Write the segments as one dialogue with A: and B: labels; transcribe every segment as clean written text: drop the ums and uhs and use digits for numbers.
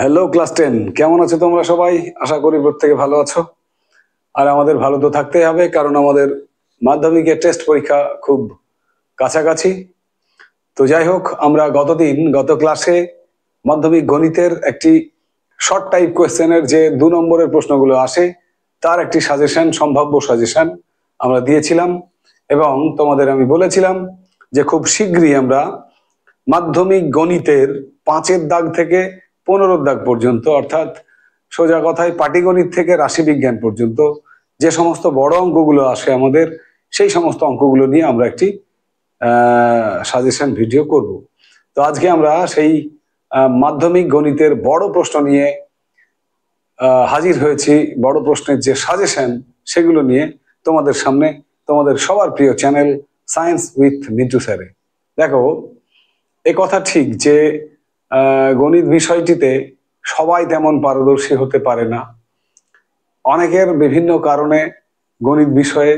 A: Hello class 10, কেমন আছো তোমরা সবাই? আশা করি প্রত্যেকে ভালো আছো। আর আমাদের ভালো তো থাকতেই হবে, কারণ আমাদের মাধ্যমিকের টেস্ট পরীক্ষা খুব কাছাকাছি। তো যাই হোক, আমরা গত ক্লাসে মাধ্যমিক গণিতের একটি শর্ট টাইপ কোয়েশ্চেনের যে 2 নম্বরের প্রশ্নগুলো আসে তার একটি সাজেশন, সম্ভাব্য সাজেশন আমরা দিয়েছিলাম, এবং তোমাদের আমি বলেছিলাম যে খুব শীঘ্রই আমরা মাধ্যমিক গণিতের 5-এর দাগ থেকে 15-র দাগ পর্যন্ত, অর্থাৎ সোজা কথায় পাটিগণিত থেকে রাশিবিজ্ঞান পর্যন্ত যে সমস্ত বড় অঙ্কগুলো আসে আমাদের, সেই সমস্ত অঙ্কগুলো নিয়ে আমরা একটি সাজেশন ভিডিও করব। তো আজকে আমরা সেই মাধ্যমিক গণিতের বড় প্রশ্ন নিয়ে হাজির হয়েছি। বড় প্রশ্নের যে সাজেশন, সেগুলো নিয়ে তোমাদের সামনে, তোমাদের সবার প্রিয় চ্যানেল সায়েন্স উইথ মিন্টু স্যারে। দেখো, এ কথা ঠিক যে গণিত বিষয়টিতে সবাই তেমন পারদর্শী হতে পারে না। অনেকের বিভিন্ন কারণে গণিত বিষয়ে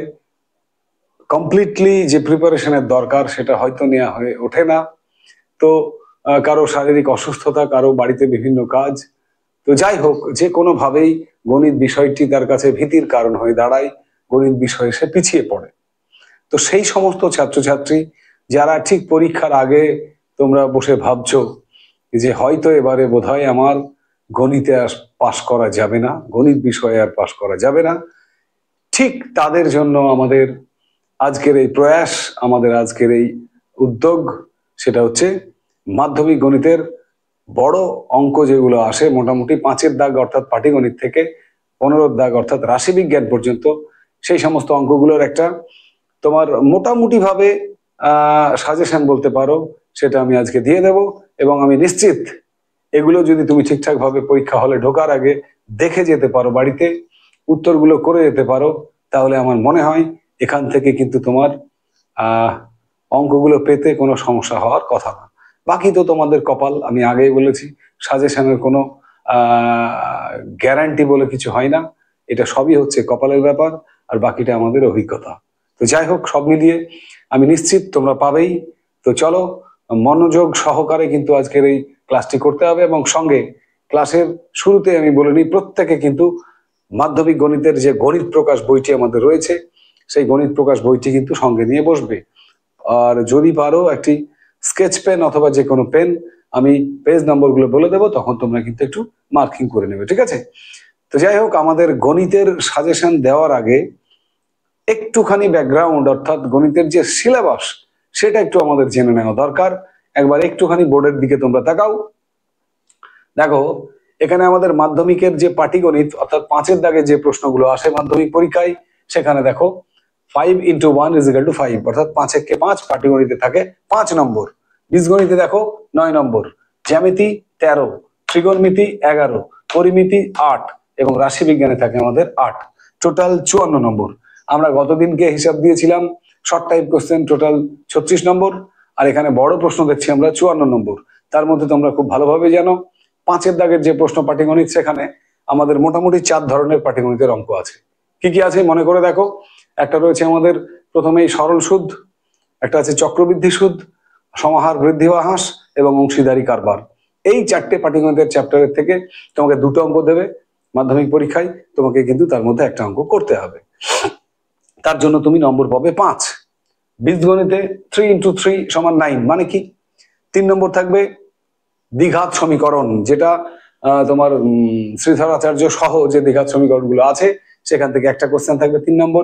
A: কমপ্লিটলি যে প্রিপারেশনের দরকার সেটা হয়তো নেওয়া হয়ে ওঠে না। তো কারো শারীরিক অসুস্থতা, কারো বাড়িতে বিভিন্ন কাজ। তো যাই হোক, যে কোনোভাবেই গণিত বিষয়টি তার কাছে ভীতির কারণ হয়ে দাঁড়ায়, গণিত বিষয়ে সে পিছিয়ে পড়ে। তো সেই সমস্ত ছাত্রছাত্রী যারা ঠিক পরীক্ষার আগে তোমরা বসে ভাবছো যে হয়তো এবারে বোধহয় আমার গণিতে আর পাশ করা যাবে না, গণিত বিষয়ে আর পাশ করা যাবে না, ঠিক তাদের জন্য আমাদের আজকের এই প্রয়াস, আমাদের আজকের এই উদ্যোগ, সেটা হচ্ছে মাধ্যমিক গণিতের বড় অঙ্ক যেগুলো আসে, মোটামুটি 5-এর দাগ অর্থাৎ পাটিগণিত থেকে 15-র দাগ অর্থাৎ রাশিবিজ্ঞান পর্যন্ত, সেই সমস্ত অঙ্কগুলোর একটা তোমার মোটামুটি ভাবে সাজেশন বলতে পারো, সেটা আমি আজকে দিয়ে দেব। এবং আমি নিশ্চিত এগুলো যদি তুমি ঠিকঠাক ভাবে পরীক্ষা হলে ঢোকার আগে দেখে যেতে পারো, বাড়িতে উত্তরগুলো করে যেতে পারো, তাহলে আমার মনে হয় এখান থেকে কিন্তু তোমার অঙ্কগুলো পেতে কোনো সমস্যা হওয়ার কথা না। বাকি তো তোমাদের কপাল, আমি আগেই বলেছি, সাজেশনের কোনো গ্যারান্টি বলে কিছু হয় না, এটা সবই হচ্ছে কপালের ব্যাপার, আর বাকিটা আমাদের অভিজ্ঞতা। তো যাই হোক, সব মিলিয়ে আমি নিশ্চিত তোমরা পাবেই। তো চলো, মনোযোগ সহকারে কিন্তু আজকের এই ক্লাসটি করতে হবে, এবং সঙ্গে ক্লাসের শুরুতে আমি বলে নিই, প্রত্যেকে কিন্তু মাধ্যমিক গণিতের যে গণিত প্রকাশ বইটি আমাদের রয়েছে, সেই গণিত প্রকাশ বইটি কিন্তু সঙ্গে নিয়ে বসবে। আর যদি পারো একটি স্কেচ পেন অথবা যে কোনো পেন, আমি পেজ নম্বরগুলো বলে দেবো, তখন তোমরা কিন্তু একটু মার্কিং করে নেবে, ঠিক আছে? তো যাই হোক, আমাদের গণিতের সাজেশন দেওয়ার আগে একটুখানি ব্যাকগ্রাউন্ড, অর্থাৎ গণিতের যে সিলেবাস, সেটা একটু আমাদের জেনে নেওয়া দরকার। একবার একটুখানি বোর্ডের দিকে তোমরা তাকাও। দেখো, এখানে আমাদের মাধ্যমিকের যে পাটিগণিত অর্থাৎ 5-এর দাগে যে প্রশ্নগুলো আসে মাধ্যমিক পরীক্ষায়, সেখানে দেখো 5 × 1 = 5, অর্থাৎ 5 5 পাটিগণিতে থাকে 5 নম্বর, বীজগণিতে দেখো 9 নম্বর, জ্যামিতি 13, ত্রিকোণমিতি 11, পরিমিতি 8 এবং রাশিবিজ্ঞানে থাকে আমাদের 8, টোটাল 54 নম্বর। আমরা গতদিনকে হিসাব দিয়েছিলাম শর্ট টাইপ কোশ্চেন টোটাল 36 নম্বর, আর এখানে বড় প্রশ্ন দেখছি আমরা 54 নম্বর। তার মধ্যে তোমরা খুব ভালোভাবে জানো 5-এর দাগের যে প্রশ্ন পাটিগণিত, সেখানে আমাদের মোটামুটি 4 ধরনের পাটিগণিতের অঙ্ক আছে। কি কি আছে মনে করে দেখো। একটা রয়েছে আমাদের প্রথমেই সরল সুদ, একটা আছে চক্রবৃদ্ধি সুদ, সমাহার বৃদ্ধি বা হ্রাস এবং অংশীদারি কারবার। এই 4টে পাটিগণিতের চ্যাপ্টারের থেকে তোমাকে 2টো অঙ্ক দেবে মাধ্যমিক পরীক্ষায়, তোমাকে কিন্তু তার মধ্যে একটা অঙ্ক করতে হবে, তার জন্য তুমি নম্বর পাবে 5। বীজগণিতে 3 × 3 = 9, মানে কি? 3 নম্বর থাকবে দ্বিঘাত সমীকরণ, যেটা তোমার শ্রীধর আচার্য সহ যে দ্বিঘাত সমীকরণগুলো আছে, সেখান থেকে একটা কোশ্চেন থাকবে 3 নম্বর।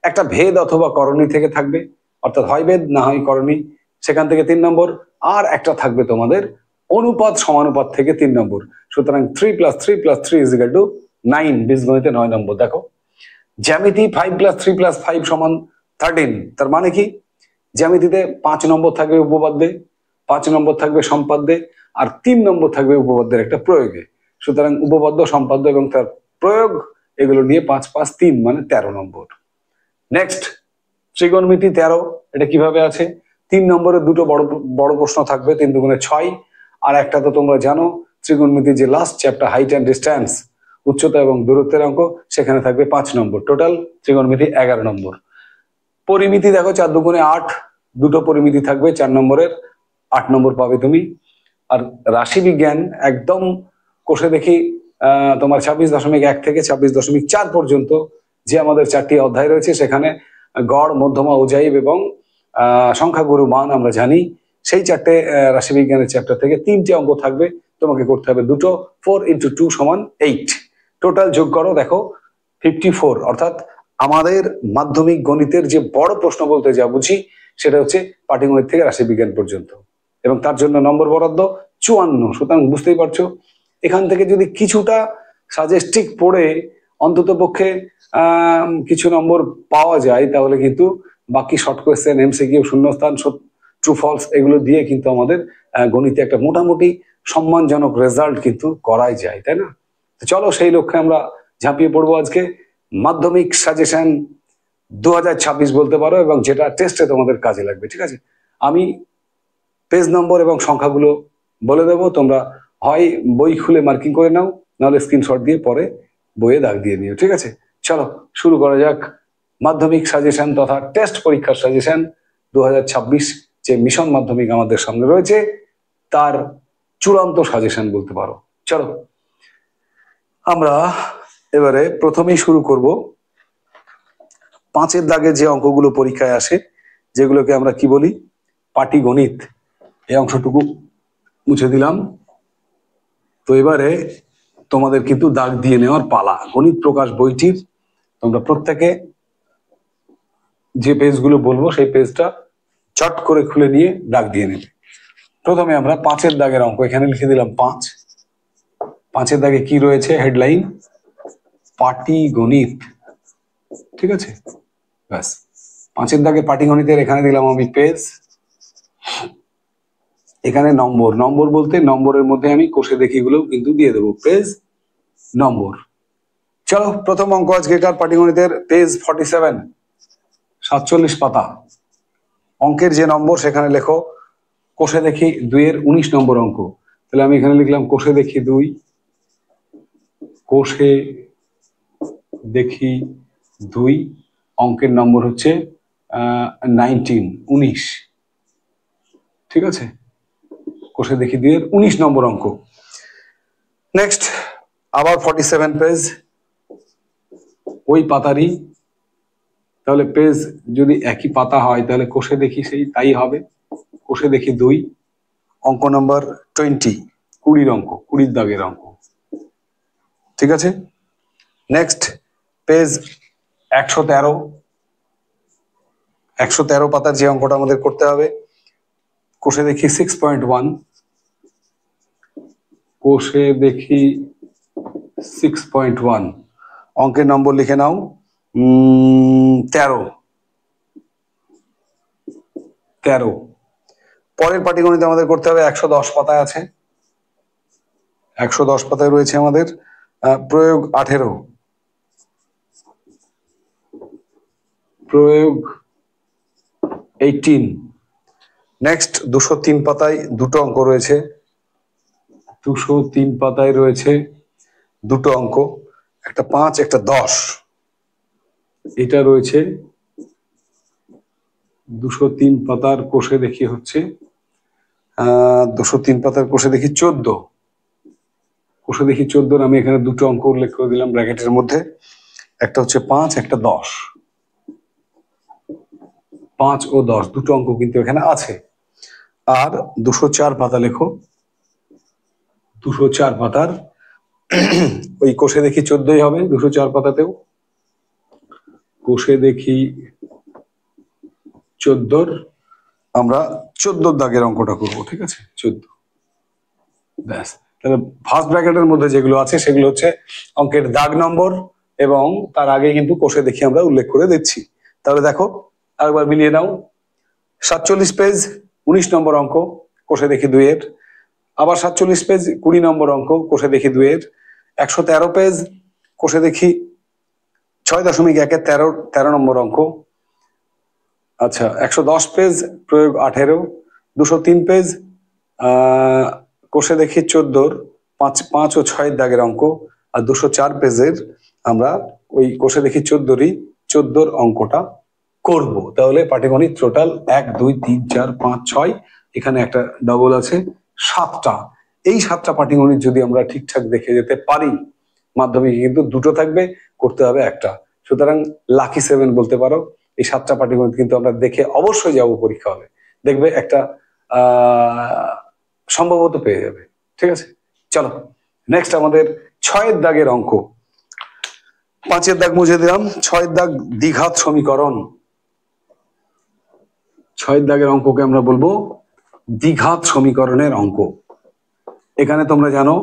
A: একটা ভেদ অথবা করণী থেকে থাকবে, অর্থাৎ হয় ভেদ না হয় করণী, সেখান থেকে 3 নম্বর। আর একটা থাকবে তোমাদের অনুপাত সমানুপাত থেকে 3 নম্বর। সুতরাং 3 + 3 + 3 = 9, বীজগণিতে 9 নম্বর। দেখো, জ্যামিতি 5 + 3 + 5 = 13, তার মানে কি? জ্যামিতিতে 5 নম্বর থাকবে উপপাদ্যে, 5 নম্বর থাকবে সম্পাদ্যে, আর 3 নম্বর থাকবে উপপাদ্যের একটা প্রয়োগে। সুতরাং উপপাদ্য, সম্পাদ্য এবং তার প্রয়োগ, এগুলো নিয়ে 5 × 5 = 3, মানে 13 নম্বর। নেক্সট, ত্রিকোণমিতি 13, এটা কিভাবে আছে? 3 নম্বরে 2টো বড় প্রশ্ন থাকবে, 3 × 2 = 6, আর একটা তো তোমরা জানো ত্রিকোণমিতি যে last chapter height and distance, উচ্চতা এবং দূরত্বের অঙ্ক, সেখানে থাকবে 5 নম্বর। টোটাল ত্রিকোণমিতি 11 নম্বর। পরিমিতি দেখো 4 × 2 = 8, 2টো পরিমিতি থাকবে 4 নম্বরের, 8 নম্বর পাবে তুমি। আর রাশিবিজ্ঞান একদম কোষে দেখি তোমার 26.1 থেকে 26.4 পর্যন্ত যে আমাদের 4টি অধ্যায় রয়েছে, সেখানে গড়, মধ্যমা, অজাইব এবং সংখ্যাগুরু মান আমরা জানি। সেই 4টে রাশিবিজ্ঞানের চ্যাপ্টার থেকে 3টে অঙ্ক থাকবে, তোমাকে করতে হবে দুটো। 4 × 2 = 8। টোটাল যোগ করো, দেখো 54। অর্থাৎ আমাদের মাধ্যমিক গণিতের যে বড় প্রশ্ন বলতে যা বুঝি সেটা হচ্ছে পাটিগণিত থেকে রাশিবিজ্ঞান পর্যন্ত, এবং তার জন্য নম্বর বরাদ্দ 54। সুতরাং বুঝতেই পারছো, এখান থেকে যদি কিছুটা সাজেস্টিক পড়ে অন্তত পক্ষে কিছু নম্বর পাওয়া যায়, তাহলে কিন্তু বাকি শর্ট কোয়েশ্চেন, এমসিকিউ, শূন্যস্থান, ট্রু ফলস এগুলো দিয়ে কিন্তু আমাদের গণিতে একটা মোটামুটি সম্মানজনক রেজাল্ট কিন্তু করাই যায়, তাই না? তো চলো সেই লক্ষ্যে আমরা ঝাঁপিয়ে পড়বো আজকে মাধ্যমিক সাজেশন 2026 বলতে পারো, এবং যেটা টেস্টে তোমাদের কাজে লাগবে। ঠিক আছে, আমি পেজ নম্বর এবং সংখ্যাগুলো বলে দেবো, তোমরা হয় বই খুলে মার্কিং করে নাও, নাহলে স্ক্রিনশট দিয়ে পরে বইয়ে দাগ দিয়ে নিও। ঠিক আছে, চলো শুরু করা যাক মাধ্যমিক সাজেশন তথা টেস্ট পরীক্ষার সাজেশন 2026, যে মিশন মাধ্যমিক আমাদের সামনে রয়েছে তার চূড়ান্ত সাজেশন বলতে পারো। চলো আমরা এবারে প্রথমেই শুরু করব 5-এর দাগে যে অঙ্কগুলো পরীক্ষায় আসে, যেগুলোকে আমরা কি বলি, পাটিগণিত। এই অংশটুকু মুছে দিলাম। তো এবারে তোমাদের কিন্তু দাগ দিয়ে নেওয়ার পালা। গণিত প্রকাশ বইটির তোমরা প্রত্যেকে যে পেজগুলো বলবো সেই পেজটা চট করে খুলে নিয়ে দাগ দিয়ে নেবে। প্রথমে আমরা 5-এর দাগের অঙ্ক, এখানে লিখে দিলাম 5। 5-এর দাগে কি রয়েছে? হেডলাইন পাটিগণিত। ঠিক আছে, ব্যাস। 5-এর দাগে পাটিগণিতের এখানে দিলাম আমি পেজ, এখানে নম্বর। নম্বর বলতে নম্বরের মধ্যে আমি কোষে দেখিগুলো কিন্তু দিয়ে দেবো, পেজ নম্বর। চলো প্রথম অঙ্ক আজকেকার পাটিগণিতের, পেজ 47, 47 পাতা। অঙ্কের যে নম্বর সেখানে লেখো কোষে দেখি 2-এর 19 নম্বর অঙ্ক। তাহলে আমি এখানে লিখলাম কোষে দেখি 2, কোষে দেখি 2, অঙ্কের নম্বর হচ্ছে 19। ঠিক আছে, কোষে দেখি 2-এর 19 নম্বর অঙ্ক। নেক্সট আবার 47 পেজ, ওই পাতারই। তাহলে পেজ যদি একই পাতা হয় তাহলে কোষে দেখি সেই তাই হবে, কোষে দেখি 2, অঙ্ক নাম্বার 20, 20 অঙ্ক, 20 দাগের অঙ্ক। ঠিক আছে, নেক্সট পেজ 113, 113 পাতার যে অঙ্কটা আমাদের করতে হবে, কোষে দেখি 6.1, কোষে দেখি 6.1, অঙ্কের নম্বর লিখে নাও 13। পরের পাটিগণিত আমাদের করতে হবে 110 পাতায় আছে, 110 পাতায় রয়েছে আমাদের প্রয়োগ 18, প্রয়োগ 18। নেক্সট 203 পাতায় দুটো অঙ্ক রয়েছে, 203 পাতায় রয়েছে দুটো অঙ্ক, একটা 5 একটা 10। এটা রয়েছে 203 পাতার কোষে দেখি হচ্ছে 203 পাতার কোষে দেখি 14, কোষে দেখি 14। আমি এখানে দুটো অঙ্ক উল্লেখ করে দিলাম ব্র্যাকেটের মধ্যে, একটা হচ্ছে 5 একটা 10, 5 ও 10 দুটো অঙ্ক কিন্তু এখানে আছে। আর 204 পাতা লেখো, 204 পাতার ওই কোষে দেখি 14ই হবে 204 পাতাতেও, কোষে দেখি 14 আমরা 14 দাগের অঙ্কটা করব। ঠিক আছে, 14, ব্যাস। তাহলে ফার্স্ট ব্র্যাকেটের মধ্যে যেগুলো আছে সেগুলো হচ্ছে অঙ্কের দাগ নম্বর, এবং তার আগে কিন্তু কোষে দেখি আমরা উল্লেখ করে দিচ্ছি। তাহলে দেখো আরেকবার মিলিয়ে নাও, 47 পেজ 19 নম্বর অঙ্ক, কোষে দেখি 2-এর। আবার 47 পেজ 20 নম্বর অঙ্ক, কোষে দেখি 2-এর। 113 পেজ কোষে দেখি 6.1-এর 13 নম্বর অঙ্ক। আচ্ছা, 110 পেজ প্রয়োগ 18, 203 পেজ কোষে দেখি 14-র 5 ও 6 দাগের অঙ্ক, আর 204 পেজের আমরা ওই কোষে দেখি 14-র অঙ্কটা করব। তাহলে পাটিগণিত টোটাল 1 2 3 4 5 6, এখানে একটা ডবল আছে 7টা। এই 7টা পাটিগণিত যদি আমরা ঠিকঠাক দেখে যেতে পারি, মাধ্যমিকে কিন্তু 2টো থাকবে, করতে হবে একটা। সুতরাং লাকি 7 বলতে পারো। এই 7টা পাটিগণিত কিন্তু আমরা দেখে অবশ্যই যাব পরীক্ষা হলে, দেখবে একটা সম্ভবত পেয়ে যাবে। ঠিক আছে, চলো নেক্সট আমাদের 6এর দাগের অঙ্ক। 5-এর দাগ মুছে দিলাম, 6এর দাগ দ্বিঘাত সমীকরণ। 6এর দাগের অঙ্ককে আমরা বলবো দ্বিঘাত সমীকরণের অঙ্ক। এখানে তোমরা জানো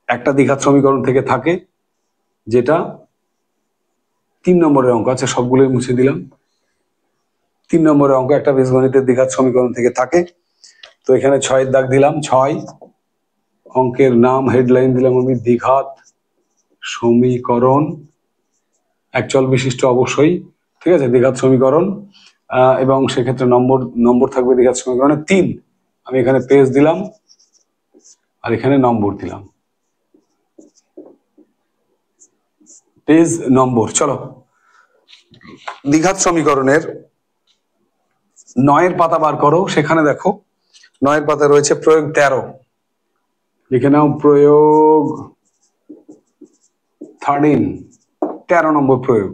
A: একটা দ্বিঘাত সমীকরণ থেকে থাকে, যেটা 3 নম্বরের অঙ্ক আছে, সবগুলোই মুছে দিলাম। 3 নম্বরের অঙ্ক একটা বীজগণিতের দ্বিঘাত সমীকরণ থেকে থাকে। তো এখানে 6এর দাগ দিলাম, 6 অঙ্কের নাম হেডলাইন দিলাম আমি দ্বিঘাত সমীকরণ, এক চল বিশিষ্ট অবশ্যই। ঠিক আছে, দ্বিঘাত সমীকরণ, এবং সেক্ষেত্রে নম্বর থাকবে দ্বিঘাত সমীকরণে 3। আমি এখানে পেজ দিলাম আর এখানে নম্বর দিলাম, পেজ নম্বর। চলো দ্বিঘাত সমীকরণের 9-এর পাতা বার করো। সেখানে দেখো 9-এর পাতা রয়েছে প্রয়োগ 13। লিখে নাও প্রয়োগ 13 নম্বর প্রয়োগ।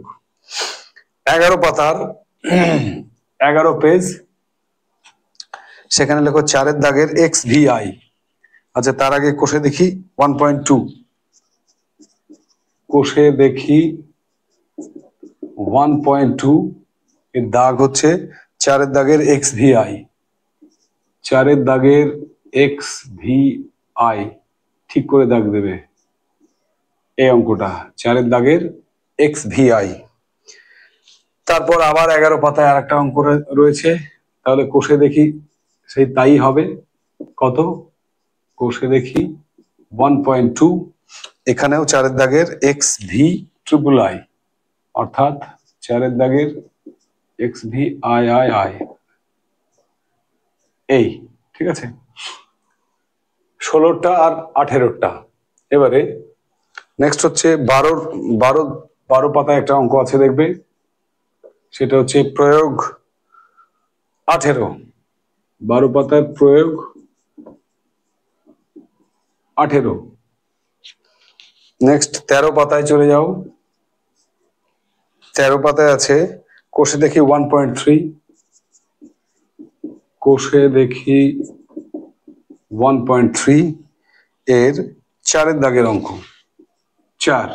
A: 11 পাতার 11 পেজ, সেখানে লেখো 4-এর দাগের এক্স ভি আই। আচ্ছা, তার আগে কোষে দেখি 1.2, কোষে দেখি 1.2 এর দাগ হচ্ছে 4-এর দাগের এক্স ভি আই। 4-এর দাগের এক্স ভি আই ঠিক করে দাগ দেবে এই অঙ্কটা, 4-এর দাগের এক্স ভি আই। তারপর আবার 11 পাতায় আর একটা অঙ্ক রয়েছে, তাহলে কোষে দেখি সেই তাই হবে। কত? কোষে দেখি 1.2, এখানেও 4-এর দাগের এক্স ভি ট্রিপল আই, অর্থাৎ 4-এর দাগের x V I I I, এই। ঠিক আছে, 16টা আর 18টা। এবারে নেক্সট হচ্ছে 12 পাতায় একটা অঙ্ক আছে, দেখবে সেটা হচ্ছে প্রয়োগ 18। 12 পাতার প্রয়োগ 18। নেক্সট 13 পাতায় চলে যাও। 13 পাতায় আছে কোষে দেখি 1.3, কোষে দেখি 1.3 এর 4-এর দাগের অঙ্ক 4।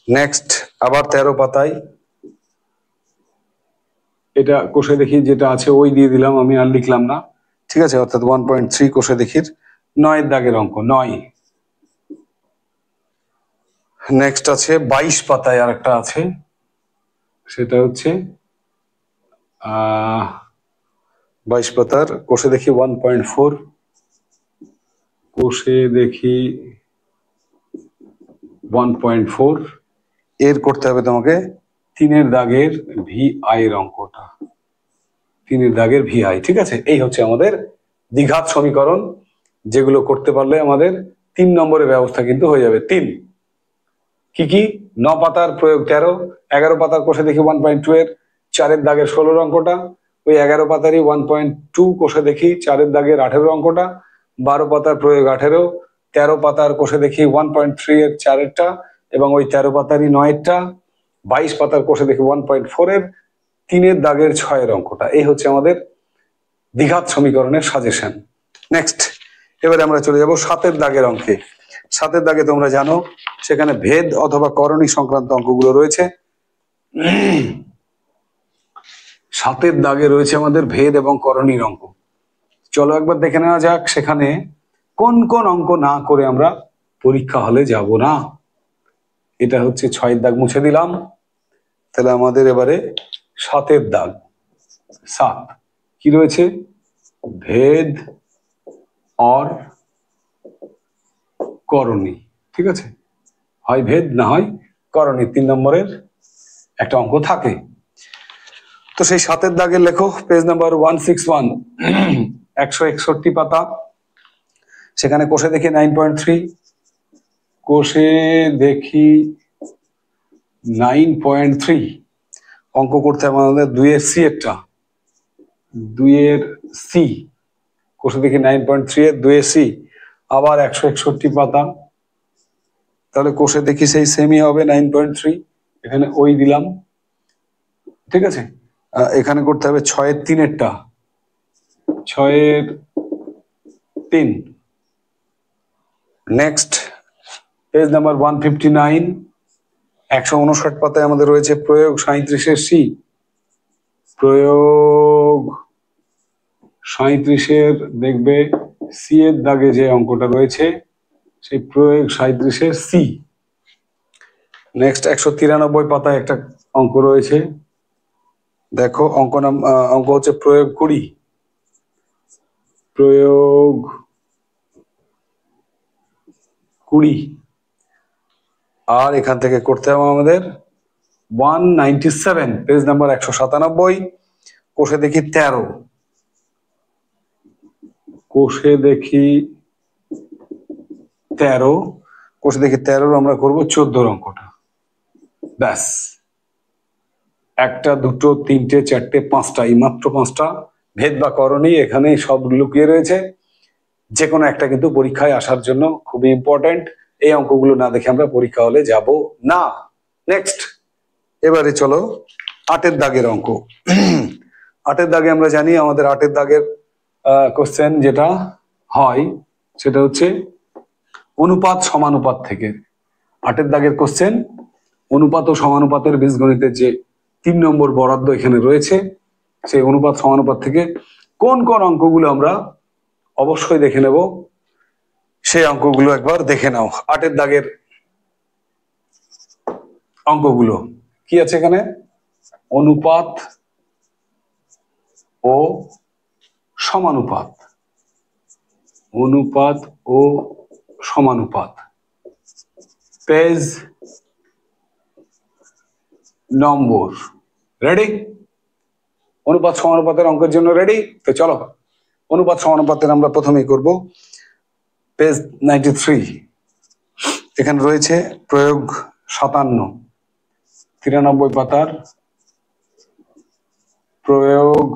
A: নেক্সট আবার 13 পাতায়, এটা কোষে দেখি যেটা আছে ওই দিয়ে দিলাম, আমি আর লিখলাম না। ঠিক আছে, অর্থাৎ 1.3 কোষে দেখির 9-এর দাগের অঙ্ক 9। নেক্সট আছে 22 পাতায় আর একটা আছে, সেটা হচ্ছে 22 পাতার কোষে দেখি 1.4, কোষে দেখি 1.4 এর করতে হবে তোমাকে 3-এর দাগের ভি আই এর অঙ্কটা, 3-এর দাগের ভি আই। ঠিক আছে, এই হচ্ছে আমাদের দ্বিঘাত সমীকরণ, যেগুলো করতে পারলে আমাদের 3 নম্বরের ব্যবস্থা কিন্তু হয়ে যাবে। 3 কি কি? 9 পাতার প্রয়োগ 13, 11 পাতার কোষে দেখি 1.2 এর 4-এর দাগের 16 অঙ্কটা, ওই 11 পাতারই 1.2 কোষে দেখি 4-এর দাগের 18 অঙ্কটা, 12 পাতার প্রয়োগ 18, 13 পাতার কোষে দেখি 1.3 এর 4-এরটা, এবং ওই 13 পাতারই 9-এরটা, 22 পাতার কোষে দেখি 1.4 এর 3-এর দাগের 6-এর অঙ্কটা। এই হচ্ছে আমাদের দ্বিঘাত সমীকরণের সাজেশন। নেক্সট এবারে আমরা চলে যাব 7-এর দাগের অঙ্কে। 7-এর দাগে তোমরা জানো সেখানে ভেদ অথবা করণী সংক্রান্ত অঙ্কগুলো রয়েছে। 7-এর দাগে রয়েছে আমাদের ভেদ এবং করণীর অঙ্ক। চলো একবার দেখে নেওয়া যাক সেখানে কোন কোন অঙ্ক না করে আমরা পরীক্ষা হলে যাব না। এটা হচ্ছে 6-এর দাগ মুছে দিলাম, তাহলে আমাদের এবারে 7-এর দাগ। 7 কি রয়েছে? ভেদ और করণী। ঠিক আছে, হয় ভেদ না হয় করণী, 3 নম্বরের একটা অঙ্ক থাকে। তো সেই 7-এর দাগের লেখো পেজ নাম্বার 161, 161 পাতা, সেখানে কোষে দেখি 9.3, কোষে দেখি 9.3 অঙ্ক করতে হবে আমাদের 2-এর সি এরটা, 2-এর সি। কোষে দেখি 9.3 এর 2 সি, আবার 161 পাতা, তাহলে কোষে দেখি সেই সেমই হবে 9.3, এখানে ওই দিলাম, ঠিক আছে। এখানে করতে হবে 6 এর 3-এরটা, 6 এর 3। নেক্সট পেজ নাম্বার 159, 159 পাতায় আমাদের রয়েছে প্রয়োগ 37 এর সি, প্রয়োগ 37 এর দেখবে সি এর দাগে যে অঙ্কটা রয়েছে সেই প্রয়োগ 37 এর সি। নেক্সট 193 পাতায় একটা অঙ্ক রয়েছে, দেখো অঙ্ক হচ্ছে প্রয়োগ 20, প্রয়োগ 20। আর এখান থেকে করতে হবে আমাদের 197, পেজ নাম্বার 197, কোষে দেখি 13, কোষে দেখি 13, কোষে দেখি 13 আমরা করব 14 অঙ্কটা। ব্যাস, 1টা 2টো 3টে 4টে 5টা, এই মাত্র 5টা, ভেদ বা করণী এখানে সব লুকিয়ে রয়েছে। যে কোনো একটা কিন্তু পরীক্ষায় আসার জন্য খুবই ইম্পর্টেন্ট। এই অঙ্কগুলো না দেখে আমরা পরীক্ষা হলে যাব না। নেক্সট, এবারে চলো 8-এর দাগের অঙ্ক। 8-এর দাগে আমরা জানি আমাদের 8-এর দাগের কোশ্চেন যেটা হয় সেটা হচ্ছে অনুপাত সমানুপাত থেকে। 8-এর দাগের কোশ্চেন অনুপাত ও সমানুপাতের বীজগণিতের যে 3 নম্বর বরাদ্দ এখানে রয়েছে, সেই অনুপাত সমানুপাত থেকে কোন কোন অঙ্কগুলো আমরা অবশ্যই দেখে নেব, সেই অঙ্কগুলো একবার দেখে নাও। 8-এর দাগের অঙ্কগুলো কি আছে এখানে? অনুপাত ও সমানুপাত, অনুপাত ও সমানুপাত, পেজ নম্বর রেডি? অনুপাত সমানুপাতের অঙ্কের জন্য রেডি? তো চলো অনুপাত সমানুপাতের আমরা প্রথমেই করব। পেজ 93, এখানে রয়েছে প্রয়োগ 57, 93 পাতার প্রয়োগ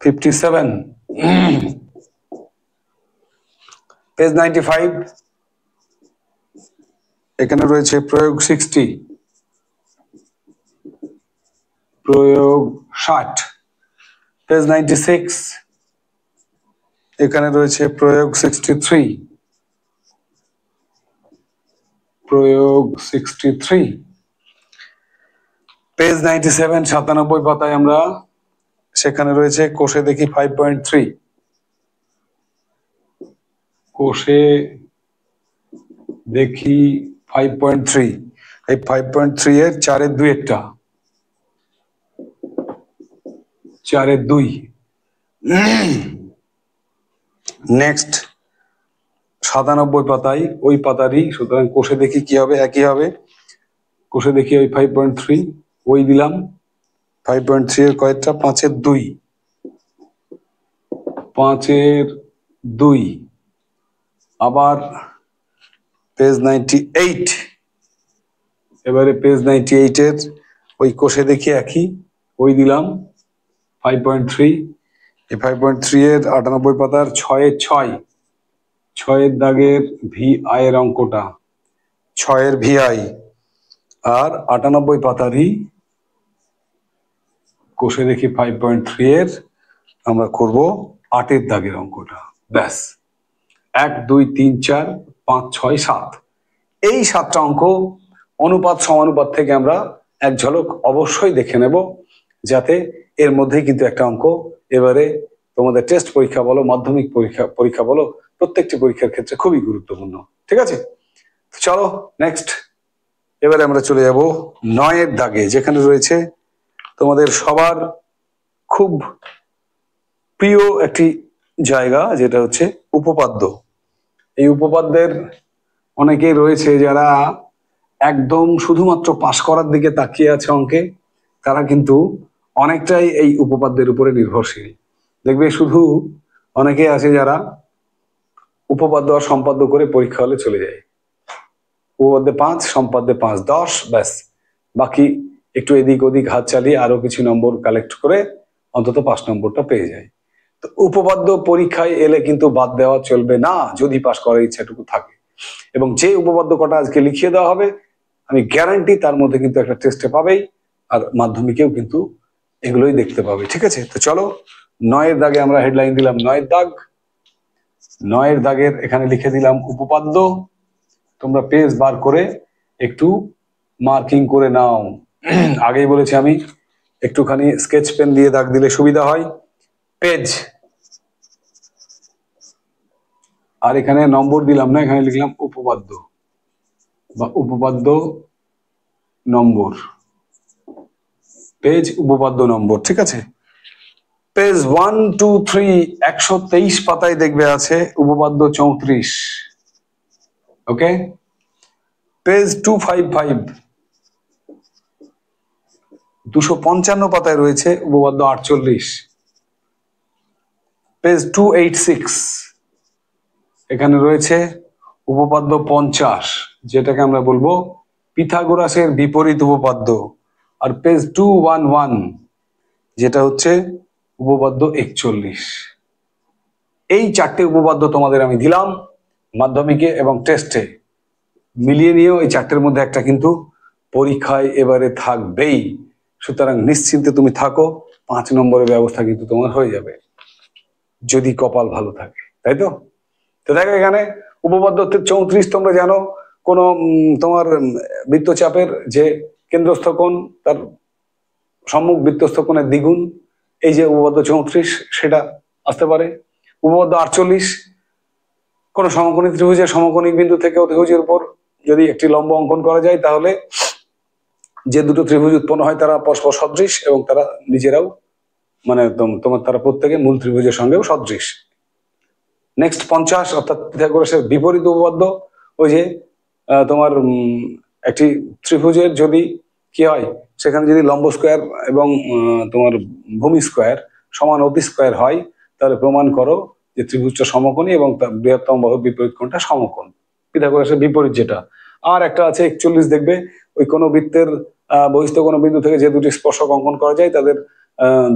A: 57। পেজ 95, এখানে রয়েছে প্রয়োগ 60, প্রয়োগ 60। পেজ 96, এখানে রয়েছে প্রয়োগ 63, প্রয়োগ 63। পেজ 97, 97 পাতায় আমরা, সেখানে রয়েছে কোষে দেখি 5.3, কোষে দেখি 5.3, এই 5.3 এর 4 এর 2-একটা, 4 এর 2। নেক্সট 97 পাতায় ওই পাতারই, সুতরাং কোষে দেখি কি হবে? একই হবে। কোষে দেখি ওই 5.3 ওই দিলাম, 5.3 এর কয়েকটা? 5 এর 2, 5 এর 2। আবার পেজ 98, এবারে পেজ 98 এর ওই কোষে দেখি একই, ওই দিলাম 5.3। এই 5.3 এর 98 পাতার 6 এর 6, 6 এর দাগের VI এর অঙ্কটা, 6 এর VI। আর 98 পাতারই কোষে দেখি 5.3 এর আমরা করব 8-এর দাগের অঙ্কটা। ব্যাস, 1 2 3 4 5 6 7, এই 7টা অঙ্ক অনুপাত সমানুপাত থেকে আমরা এক ঝলক অবশ্যই দেখে নেব, যাতে এর মধ্যেই কিন্তু একটা অঙ্ক এবারে তোমাদের টেস্ট পরীক্ষা বলো, মাধ্যমিক পরীক্ষা বলো, প্রত্যেকটি পরীক্ষার ক্ষেত্রে খুবই গুরুত্বপূর্ণ। ঠিক আছে, চলো নেক্সট, এবারে আমরা চলে যাব 9-এর দাগে, যেখানে রয়েছে তোমাদের সবার খুব প্রিয় একটি জায়গা, যেটা হচ্ছে উপপাদ্য। এই উপপাদ্যের অনেকেই রয়েছে যারা একদম শুধুমাত্র পাশ করার দিকে তাকিয়ে আছে অঙ্কে, তারা কিন্তু অনেকটাই এই উপপাদ্যের উপরে নির্ভরশীল। দেখবে শুধু অনেকেই আছে যারা উপপাদ্য আর সম্পাদ্য করে পরীক্ষা হলে চলে যায়, উপপাদ্যে 5 সম্পাদ্যে 5 10, ব্যাস, বাকি একটু এদিক ওদিক হাত চালিয়ে আরো কিছু নম্বর কালেক্ট করে অন্তত 5 নম্বরটা পেয়ে যায়। তো উপপাদ্য পরীক্ষায় এলে কিন্তু বাদ দেওয়া চলবে না, যদি পাশ করার ইচ্ছাটুকু থাকে। এবং যে উপপাদ্য কটা আজকে লিখিয়ে দেওয়া হবে, আমি গ্যারান্টি তার মধ্যে কিন্তু একটা টেস্টে পাবেই, আর মাধ্যমিকেও কিন্তু এগুলোই দেখতে পাবে। ঠিক আছে, তো চলো 9-এর দাগে আমরা হেডলাইন দিলাম 9-এর দাগ। 9-এর দাগের এখানে লিখে দিলাম উপপাদ্য। তোমরা পেজ বার করে একটু মার্কিং করে নাও। আগেই বলেছি আমি, একটুখানি স্কেচ পেন দিয়ে দাগ দিলে সুবিধা হয়। পেজ, আর এখানে নম্বর দিলাম না, এখানে লিখলাম উপপাদ্য বা উপপাদ্য নম্বর, পেজ উপপাদ্য নম্বর। ঠিক আছে, পেজ 1, 2, 3 123 পাতায় দেখবে আছে উপপাদ্য 34। ওকে, পেজ 255 255 পাতায় রয়েছে উপপাদ্য 48। পেজ 286 এখানে রয়েছে উপপাদ্য 50, যেটাকে আমরা বলবো পিথাগোরাসের বিপরীত উপপাদ্য। আর পেজ 211 যেটা হচ্ছে উপপাদ্য 41। এই 4টে উপপাদ্য তোমাদের আমি দিলাম মাধ্যমিকে এবং টেস্টে। মিলিয়ে নিয়েও এই 4টের মধ্যে একটা কিন্তু পরীক্ষায় এবারে থাকবেই। সুতরাং নিশ্চিন্তে তুমি থাকো, 5 নম্বরের ব্যবস্থা কিন্তু তোমার হয়ে যাবে, যদি কপাল ভালো থাকে, তাই তো? তো দেখো এখানে উপপাদ্য 34 তোমরা জানো, কোন তোমার বৃত্তচাপের যে কেন্দ্রস্থ কোণ তার সম্মুখ বৃত্তস্থ কোণের দ্বিগুণ, এই যে উপপাদ্য 34 সেটা আসতে পারে। উপপাদ্য 48 কোন সমকোণী ত্রিভুজের সমকোণিক বিন্দু থেকে অতিভুজের উপর যদি একটি লম্ব অঙ্কন করা যায়, তাহলে যে দুটো ত্রিভুজ উৎপন্ন হয় তারা পরস্পর সদৃশ এবং তারা নিজেরাও মানে তোমার তারা প্রত্যেকে মূল ত্রিভুজের সঙ্গেও সদৃশ। নেক্সট 50 অর্থাৎ পিথাগোরাসের বিপরীত উপপাদ্য, ওই যে তোমার একটি ত্রিভুজের যদি কি হয়, সেখানে যদি লম্ব স্কোয়ার এবং তোমার ভূমি স্কোয়ার সমান অতি স্কোয়ার হয়, তাহলে প্রমাণ করো যে ত্রিভুজটা সমকোণী এবং তার বৃহত্তম বাহুর বিপরীত কোণটা সমকোণ, পিথাগোরাসের বিপরীত যেটা। আর একটা আছে 41, দেখবে ওই কোনো বৃত্তের বহিস্থ কোনো বিন্দু থেকে যে দুটি স্পর্শক অঙ্কন করা যায় তাদের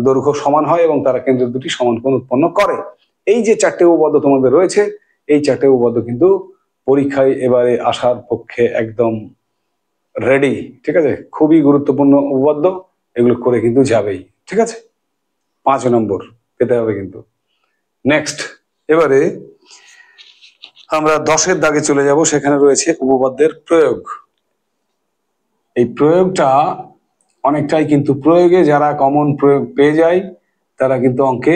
A: দৈর্ঘ্য সমান হয় এবং তারা কেন্দ্রের দুটি সমান কোণ উৎপন্ন করে। এই যে 4টে উপপাদ্য তোমাদের রয়েছে, এই 4টে উপপাদ্য কিন্তু পরীক্ষায় এবারে আসার পক্ষে একদম রেডি। ঠিক আছে, খুবই গুরুত্বপূর্ণ উপপাদ্য, এগুলো করে কিন্তু যাবেই। ঠিক আছে, 5 নম্বর পেতে হবে কিন্তু। নেক্সট, এবারে আমরা 10-এর দাগে চলে যাব। সেখানে রয়েছে উপপাদ্যের প্রয়োগ। এই প্রয়োগটা অনেকটাই কিন্তু প্রয়োগে যারা কমন প্রয়োগ পেয়ে যায় তারা কিন্তু অঙ্কে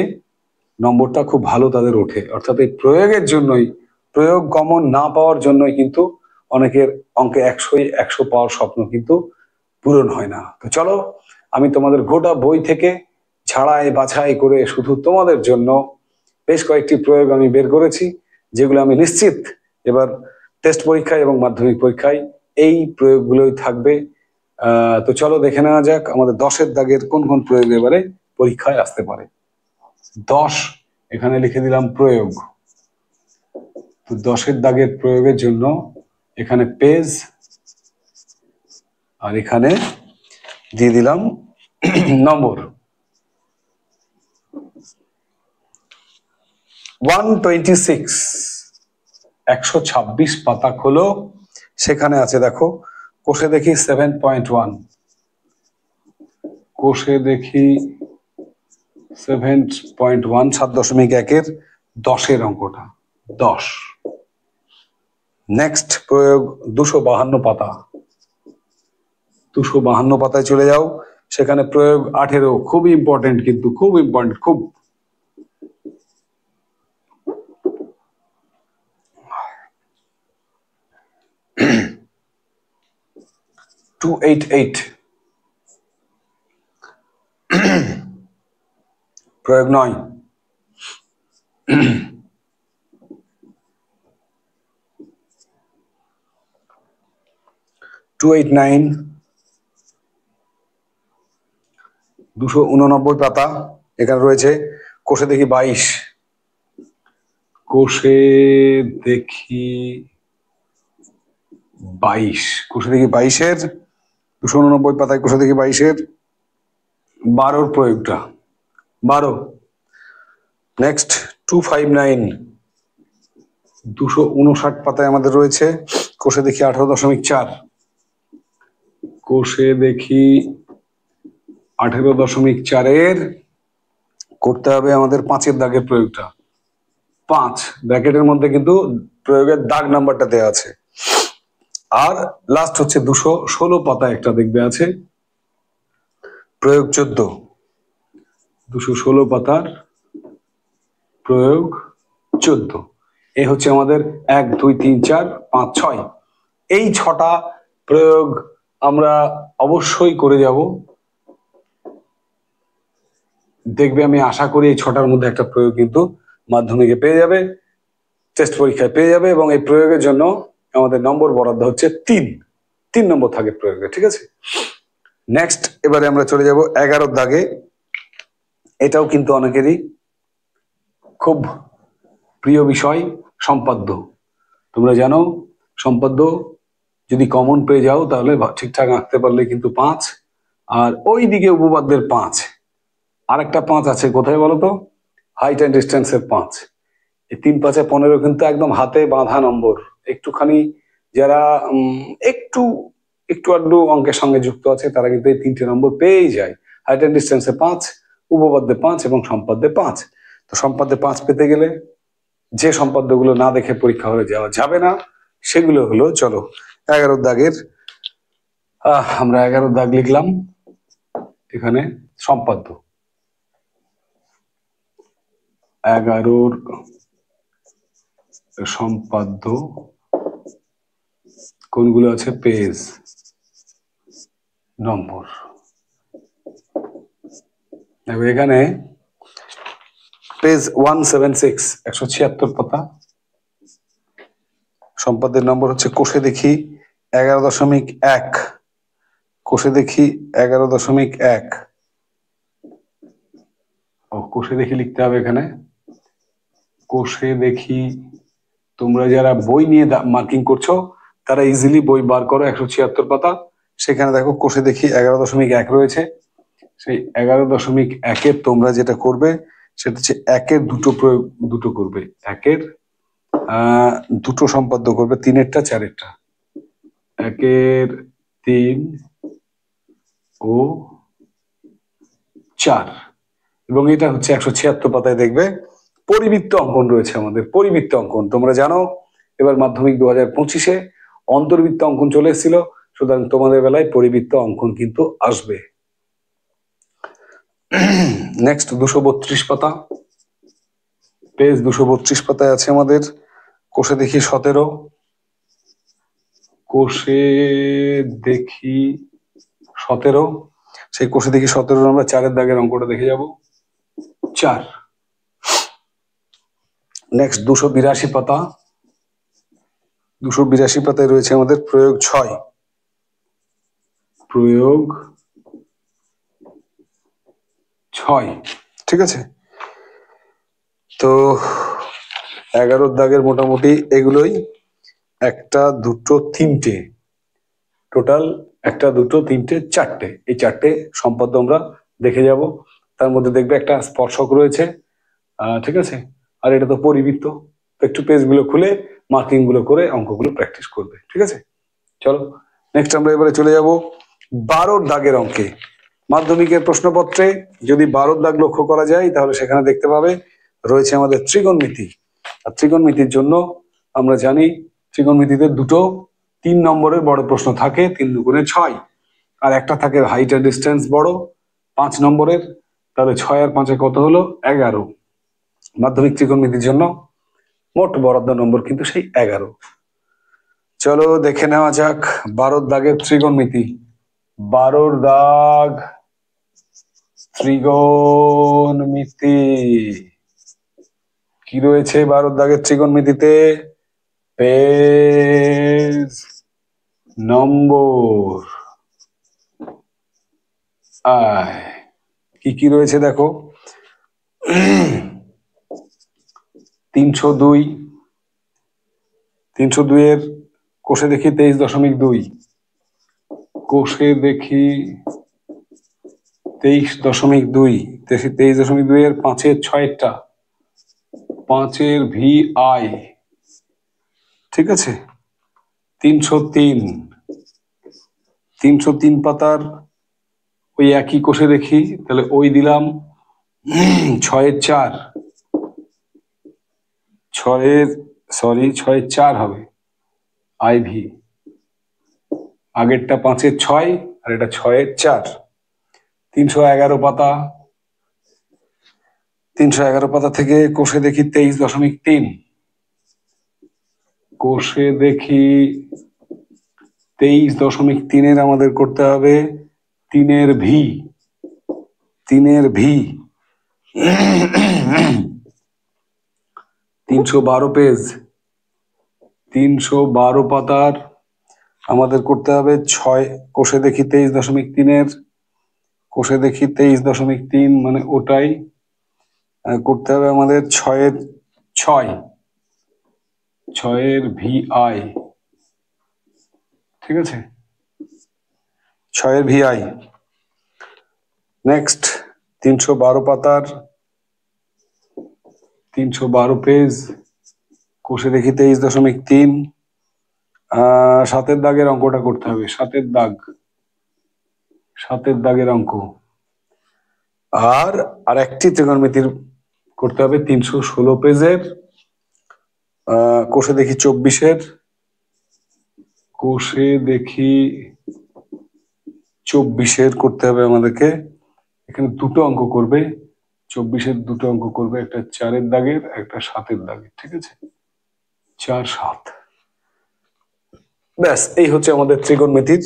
A: নম্বরটা খুব ভালো তাদের ওঠে। অর্থাৎ এই প্রয়োগের জন্যই, প্রয়োগ কমন না পাওয়ার জন্যই কিন্তু অনেকের অঙ্কে 100 পাওয়ার স্বপ্ন কিন্তু পূরণ হয় না। তো চলো, আমি তোমাদের গোটা বই থেকে ছাড়াই বাছাই করে শুধু তোমাদের জন্য বেশ কয়েকটি প্রয়োগ আমি বের করেছি, যেগুলো আমি নিশ্চিত এবার টেস্ট পরীক্ষায় এবং মাধ্যমিক পরীক্ষায় এই প্রয়োগগুলোই থাকবে। তো চলো দেখে নেওয়া যাক আমাদের 10-এর দাগের কোন কোন প্রয়োগ এবারে পরীক্ষায় আসতে পারে। 10 এখানে লিখে দিলাম প্রয়োগ। তো 10-এর দাগের প্রয়োগের জন্য এখানে পেজ, আর এখানে দিয়ে দিলাম নম্বর। 126 126 পাতা খোলো, সেখানে আছে দেখো কোষে দেখি 7.1, কোষে দেখি 7.1 7.1-এর 10-এর অঙ্কটা 10। নেক্সট প্রয়োগ 252 পাতা, 252 পাতায় চলে যাও, সেখানে প্রয়োগ 18, খুব ইম্পর্টেন্ট কিন্তু, খুব ইম্পর্টেন্ট, খুব। প্রয়োগ 9, 289 289 পাতা, এখানে রয়েছে কোষে দেখি 22, কোষে দেখি 22, কোষে দেখি 22-এর 289 পাতায় কোষে দেখি 22-এর 12-র প্রয়োগটা 12। নেক্সট 259, 259 পাতায় আমাদের রয়েছে। কোষে দেখি 18.4, কোষে দেখি 18.4 করতে হবে আমাদের 5-এর দাগের প্রয়োগটা। 5 ব্র্যাকেটের মধ্যে কিন্তু প্রয়োগের দাগ নাম্বারটা দেওয়া আছে। আর লাস্ট হচ্ছে 216 পাতায় একটা দেখবে আছে প্রয়োগ 14, 216 পাতার প্রয়োগ 14। এই হচ্ছে আমাদের 1 2 3 4 5 6, এই 6টা প্রয়োগ আমরা অবশ্যই করে যাব। দেখবে আমি আশা করি এই 6টার মধ্যে একটা প্রয়োগ কিন্তু মাধ্যমিকে পেয়ে যাবে, টেস্ট পরীক্ষায় পেয়ে যাবে, এবং এই প্রয়োগের জন্য আমাদের নম্বর বরাদ্দ হচ্ছে 3 নম্বর থাকে প্রয়োগে। ঠিক আছে, নেক্সট এবারে আমরা চলে যাব 11 দাগে। এটাও কিন্তু অনেকেরই খুব প্রিয় বিষয়, সম্পাদ্য। তোমরা জানো সম্পাদ্য যদি কমন পেয়ে যাও তাহলে ঠিকঠাক আঁকতে পারলে কিন্তু 5, আর ওই দিকে উপপাদ্যের 5, আর একটা 5 আছে কোথায় বলো তো, হাইট অ্যান্ড ডিস্টেন্সের 5। এই 3 5 15 কিন্তু একদম হাতে বাঁধা নম্বর। একটুখানি যারা একটু আধটু অঙ্কের সঙ্গে যুক্ত আছে তারা কিন্তু এই 3টে নম্বর পেয়েই যায়। হাইট অ্যান্ড ডিস্টেন্সে 5, উপপাদ্যে 5 এবং সম্পাদ্যে 5। তো সম্পাদ্যে 5 পেতে গেলে যে সম্পাদ্যগুলো না দেখে পরীক্ষা হলে যাওয়া যাবে না সেগুলো হলো, চলো 11 দাগের আমরা 11 দাগ লিখলাম এখানে। সম্পাদ্য 11 সম্পাদ্য কোনগুলো আছে, পেজ নম্বর। এখানে পেজ 176, 176 পাতা। সম্পাদ্যের নম্বর হচ্ছে কোষে দেখি 11.1, কোষে দেখি 11.1। ও কোষে দেখি লিখতে হবে এখানে। কোষে দেখি তোমরা যারা বই নিয়ে মার্কিং করছো তারা ইজিলি বই বার করো, 176 পাতা। সেখানে দেখো কোষে দেখি 11.1 রয়েছে। সেই 11.1-এর তোমরা যেটা করবে সেটা হচ্ছে 1-এর দুটো করবে, 1-এর দুটো সম্পাদ্য করবে, 3-এরটা 4-এরটা। 1-এর 3 ও 4, এবং এটা হচ্ছে 176 পাতায় দেখবে পরিবৃত্ত অঙ্কন রয়েছে আমাদের। পরিবৃত্ত অঙ্কন তোমরা জানো এবার মাধ্যমিক 2025-এ অন্তর্বৃত্ত অঙ্কন চলে এসেছিল, সুতরাং তোমাদের বেলায় পরিবৃত্ত অঙ্কন কিন্তু আসবে। নেক্সট 232 পাতা, পেজ 232 পাতায় আছে আমাদের কোষে দেখি 17, কোষে দেখি 17। সেই কোষে দেখি 17 আমরা 4-এর দাগের অঙ্কটা দেখে যাব, 4। নেক্সট 282 পাতা, 282 পাতায় রয়েছে আমাদের প্রয়োগ 6, প্রয়োগ 6। ঠিক আছে, তো 11 দাগের মোটামুটি এগুলোই, 1 2 3টে টোটাল, 1 2 3টে 4টে, এই 4টে সম্পাদ্য আমরা দেখে যাব। তার মধ্যে দেখবে একটা স্পর্শক রয়েছে, ঠিক আছে, আর এটা তো পরিবৃত্ত। একটু পেজগুলো খুলে মার্কিং গুলো করে অঙ্কগুলো প্র্যাকটিস করবে। ঠিক আছে, চলো নেক্সট আমরা এবারে চলে যাব 12 দাগের অঙ্কে। মাধ্যমিকের প্রশ্নপত্রে যদি 12 দাগ লক্ষ্য করা যায় তাহলে সেখানে দেখতে পাবে রয়েছে আমাদের ত্রিকোণমিতি। আর ত্রিকোণমিতির জন্য আমরা জানি ত্রিকোণমিতিতে 3 নম্বরের বড় প্রশ্ন থাকে, 3 2 6, আর একটা থাকে হাইট আর ডিস্টেন্স বড় 5 নম্বরের। তাহলে 6 আর 5 কত হলো, 11। মাধ্যমিক ত্রিকোণমিতির জন্য মোট বরাদ্দ নম্বর কিন্তু সেই 11। চলো দেখে নেওয়া যাক 12 দাগের ত্রিকোণমিতি। 12 দাগ ত্রিকোণমিতি কি রয়েছে 12 দাগের ত্রিকোণমিতিতে, পেজ নম্বর কি রয়েছে দেখো, 302, 302-এর কোষে দেখি 23.2, কোষে দেখি 23.2, 23.2-এর 5-এর 6-এরটা 5-এর ভি আই, ঠিক আছে। 303 পাতার ওই একই কোষে দেখি, তাহলে ওই দিলাম 6-এর 4, 6-এর 4 হবে আইভি। আগেরটা 5-এর 6 আর এটা 6-এর 4। 311 পাতা, 311 পাতা থেকে কোষে দেখি 23.3, কোষে দেখি 23.3-এর আমাদের করতে হবে 3-এর ভি, 312 পেজ, 312 পাতার আমাদের করতে হবে 6, কোষে দেখি 23.3-এর, কোষে দেখি 23.3 মানে ওটাই করতে হবে আমাদের 6-এর ভি আই, ঠিক আছে, 6-এর ভি আই। নেক্সট 312 পাতার 312 পেজ, কোষে দেখি 23.3, 7-এর দাগের অঙ্কটা করতে হবে, 7-এর দাগের অঙ্ক। আর একটি ত্রিকোণমিতির করতে হবে 316 পেজের, কোষে দেখি 24-এর, কোষে দেখি 24-এর করতে হবে আমাদেরকে। এখানে দুটো অঙ্ক করবে, 24-এর দুটো অঙ্ক করবে, একটা 4-এর দাগের, একটা 7-এর দাগের, ঠিক আছে, 4, 7। ব্যাস, এই হচ্ছে আমাদের ত্রিকোণমিতির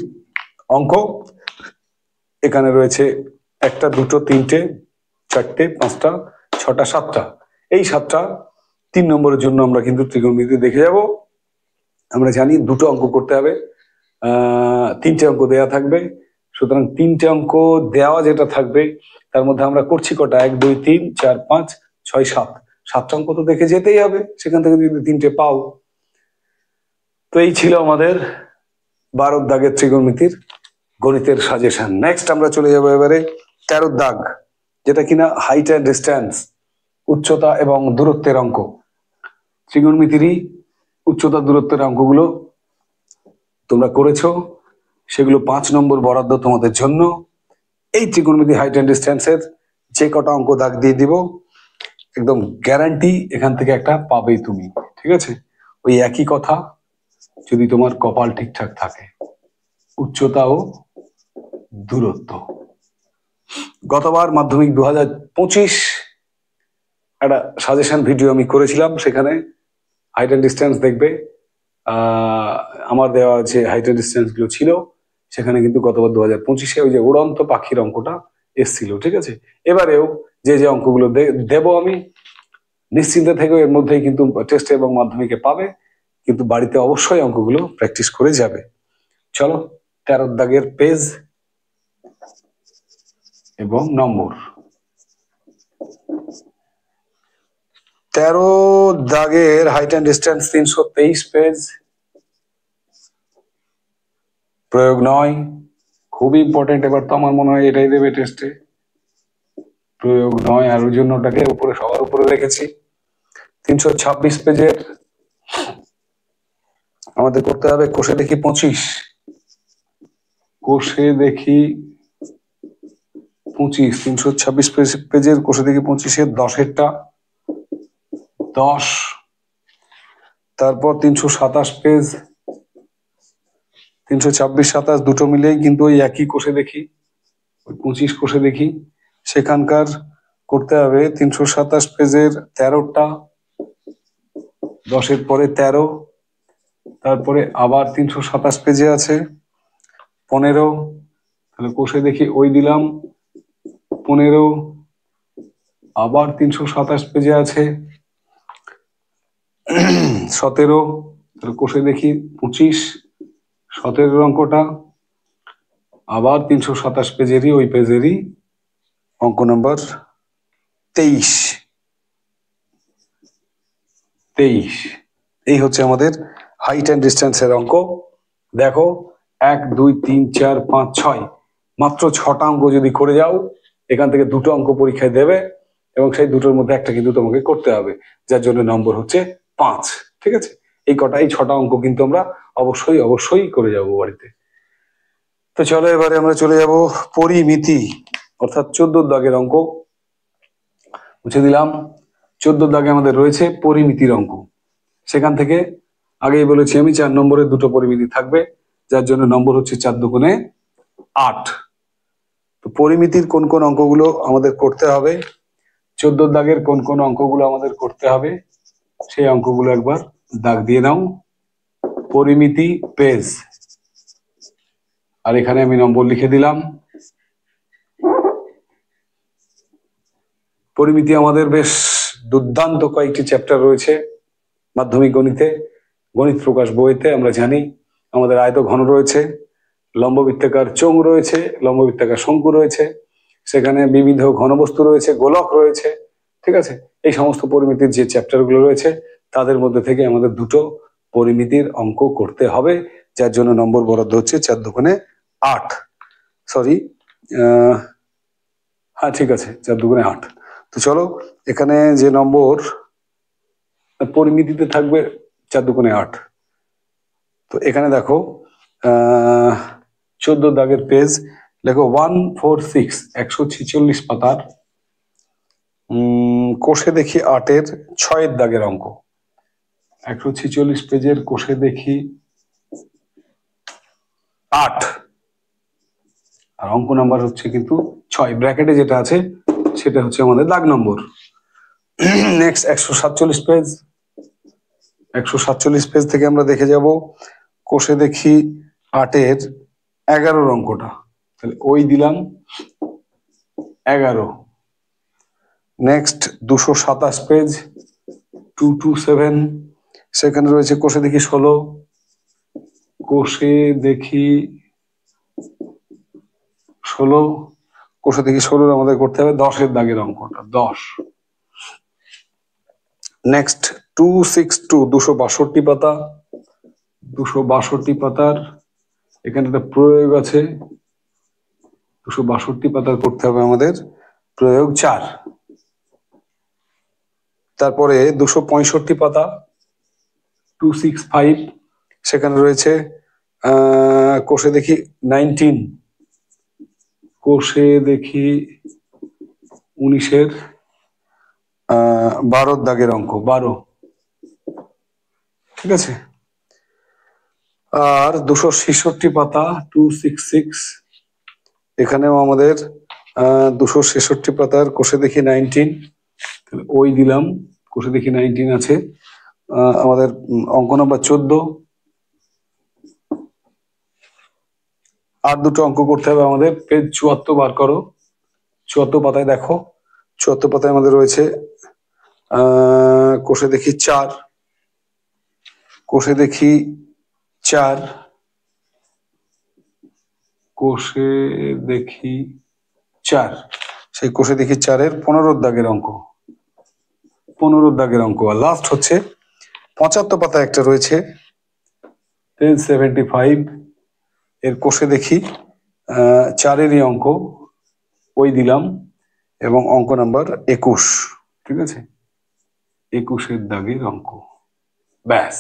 A: অঙ্ক। এখানে রয়েছে 1টা 2টো 3টে 4টে 5টা 6টা 7টা, এই 7টা 3 নম্বরের জন্য আমরা কিন্তু ত্রিকোণমিতি দেখে যাব। আমরা জানি দুটো অঙ্ক করতে হবে, 3টে অঙ্ক দেয়া থাকবে, সুতরাং 3টে অঙ্ক দেওয়া যেটা থাকবে তার মধ্যে আমরা করছি কটা, 1 2 3 4 5 6 7, 7টা অঙ্ক তো দেখে যেতেই হবে, সেখান থেকে যদি 3টে পাও। তো এই ছিল আমাদের 12 দাগের ত্রিকোণমিতির গণিতের সাজেশন। নেক্সট আমরা চলে যাবো এবারে 13 দাগ, যেটা কিনা হাইট অ্যান্ড ডিস্টেন্স, উচ্চতা এবং দূরত্বের অঙ্ক। ত্রিকোণমিতিরই উচ্চতা দূরত্বের অঙ্কগুলো তোমরা করেছো, সেগুলো 5 নম্বর বরাদ্দ তোমাদের জন্য। এই ত্রিকোণমিতি হাইট অ্যান্ড ডিস্টেন্সের যে কটা অঙ্ক দাগ দিয়ে দিব, একদম গ্যারান্টি এখান থেকে একটা পাবেই তুমি, ঠিক আছে। ওই একই কথা, যদি তোমার কপাল ঠিকঠাক থাকে, উচ্চতা ও দূরত্ব। গতবার মাধ্যমিক 2025 একটা সাজেশন ভিডিও আমি করেছিলাম, সেখানে হাইট অ্যান্ড ডিস্টেন্স দেখবে, আমার দেওয়া যে হাইট অ্যান্ড ডিস্টেন্স গুলো ছিল, সেখানে কিন্তু গতবার 2025-এ ওই যে উড়ন্ত পাখির অঙ্কটা এসছিল, ঠিক আছে। এবারেও যে অঙ্কগুলো দেব আমি, নিশ্চিন্ত থেকে এর মধ্যেই কিন্তু টেস্টে এবং মাধ্যমিকে পাবে, কিন্তু বাড়িতে অবশ্যই অঙ্কগুলো প্র্যাকটিস করে যাবে। চলো 13 দাগের পেজ এবং নম্বর। 13 দাগের হাইট অ্যান্ড ডিস্টেন্স 323 পেজ, প্রয়োগ 9, খুবই ইম্পর্টেন্ট। এবার তো আমার মনে হয় এটাই দেবে টেস্টে, প্রয়োগ 9, আর ওই জন্য ওটাকে উপরে সবার উপরে রেখেছি। 326 পেজের আমাদের করতে হবে কোষে দেখি 25, কোষে দেখি 25, 326 পেজের কোষে দেখি 25-এর 10-এরটা 10, তারপর 327 পেজ, 326 27 দুটো মিলেই কিন্তু ওই একই কোষে দেখি, ওই 25 কোষে দেখি, সেখানকার করতে হবে 327 পেজের 13টা, 10-এর পরে 13, তারপরে আবার 327 পেজে আছে 15, তাহলে কোষে দেখি ওই দিলাম 15, আবার 327 পেজে আছে 17, তাহলে কোষে দেখি 25, 17-এর অঙ্কটা, আবার 327 পেজেরই ওই পেজেরই অঙ্ক নম্বর 23। এই হচ্ছে আমাদের হাইট অ্যান্ড ডিস্টেন্সের অঙ্ক। দেখো 1 2 3 4 5 6, মাত্র 6টা অঙ্ক যদি করে যাও, এখান থেকে দুটো অঙ্ক পরীক্ষায় দেবে, এবং সেই দুটোর মধ্যে একটা কিন্তু তোমাকে করতে হবে, যার জন্য নম্বর হচ্ছে 5। ঠিক আছে, এই 6টা অঙ্ক কিন্তু আমরা অবশ্যই অবশ্যই করে যাব বাড়িতে। তো চলো এবারে আমরা চলে যাব পরিমিতি, অর্থাৎ 14 দাগের অঙ্ক মুছে দিলাম। 14 দাগে আমাদের রয়েছে পরিমিতির অঙ্ক। সেখান থেকে আগেই বলেছি আমি 4 নম্বরের দুটো পরিমিতি থাকবে, যার জন্য নম্বর হচ্ছে 4 দুগুণে 8। তো পরিমিতির কোন কোন অঙ্কগুলো আমাদের করতে হবে, 14 দাগের কোন কোন অঙ্কগুলো আমাদের করতে হবে, সেই অঙ্কগুলো একবার দাগ দিয়ে নাও। পরিমিতি পেজ, আর এখানে আমি নম্বর লিখে দিলাম। পরিমিতি আমাদের বেশ দুর্দান্ত কয়েকটি চ্যাপ্টার রয়েছে মাধ্যমিক গণিতে। গণিত প্রকাশ বইতে আমরা জানি আমাদের আয়ত ঘন রয়েছে, লম্ববৃত্তাকার চোঙ রয়েছে, লম্ববৃত্তাকার শঙ্কু রয়েছে, সেখানে বিবিধ ঘনবস্তু রয়েছে, গোলক রয়েছে। ঠিক আছে, এই সমস্ত পরিমিতির যে চ্যাপ্টারগুলো রয়েছে তাদের মধ্যে থেকে আমাদের দুটো পরিমিতির অঙ্ক করতে হবে, যার জন্য নম্বর বরাদ্দ হচ্ছে 4 দুগুণে 8। সরি, হ্যাঁ ঠিক আছে, 4 দুগুণে 8। তো চলো এখানে যে নম্বর পরিমিতিতে থাকবে 4 দুগুণে 8। তো এখানে দেখো 14 দাগের পেজ, লেখো 146, 146 পাতার কোষে দেখি 8-এর 6 দাগের অঙ্ক। 146 পেজের কোষে দেখি 8, আর অঙ্ক নাম্বার হচ্ছে কিন্তু 6, ব্র্যাকেটে যেটা আছে সেটা হচ্ছে আমাদের দাগ নম্বর। নেক্সট 147 পেজ, 147 পেজ থেকে আমরা দেখে যাব কোষে দেখি 8-এর 11 অঙ্কটা, তাহলে ওই দিলাম 11। নেক্সট 227 পেজ, 227, সেখানে রয়েছে কোষে দেখি 16, কোষে দেখি 16, কোষে দেখি 16 আমাদের করতে হবে 10-এর দাগের অঙ্কটা, 10। নেক্সট 262, 262 পাতা, 262 পাতার এখানে একটা প্রয়োগ আছে, 262 পাতার করতে হবে আমাদের প্রয়োগ 4। তারপরে 265 পাতা, 265, সেখানে রয়েছে কোষে দেখি 19, কোষে দেখি 19-এর 12 দাগের অঙ্ক, 12। ঠিক আছে, আর 266 পাতা, 266, এখানেও আমাদের 266 পাতার কোষে দেখি 19, ওই দিলাম, কোষে দেখি 19 আছে। আমাদের অঙ্ক নাম্বার 14। আর দুটো অঙ্ক করতে হবে আমাদের, পেজ 74 বার করো, 74 পাতায় দেখো, 74 পাতায় আমাদের রয়েছে কোষে দেখি 4, কোষে দেখি 4, কোষে দেখি 4, সেই কোষে দেখি 4-এর 15 দাগের অঙ্ক, 15 দাগের অঙ্ক। আর লাস্ট হচ্ছে 75 পাতায় একটা রয়েছে 1075, এর কোষে দেখি 4-এরই অঙ্ক, ওই দিলাম, এবং অঙ্ক নাম্বার 21। ঠিক আছে, 21-এর দাগের অঙ্ক। ব্যাস,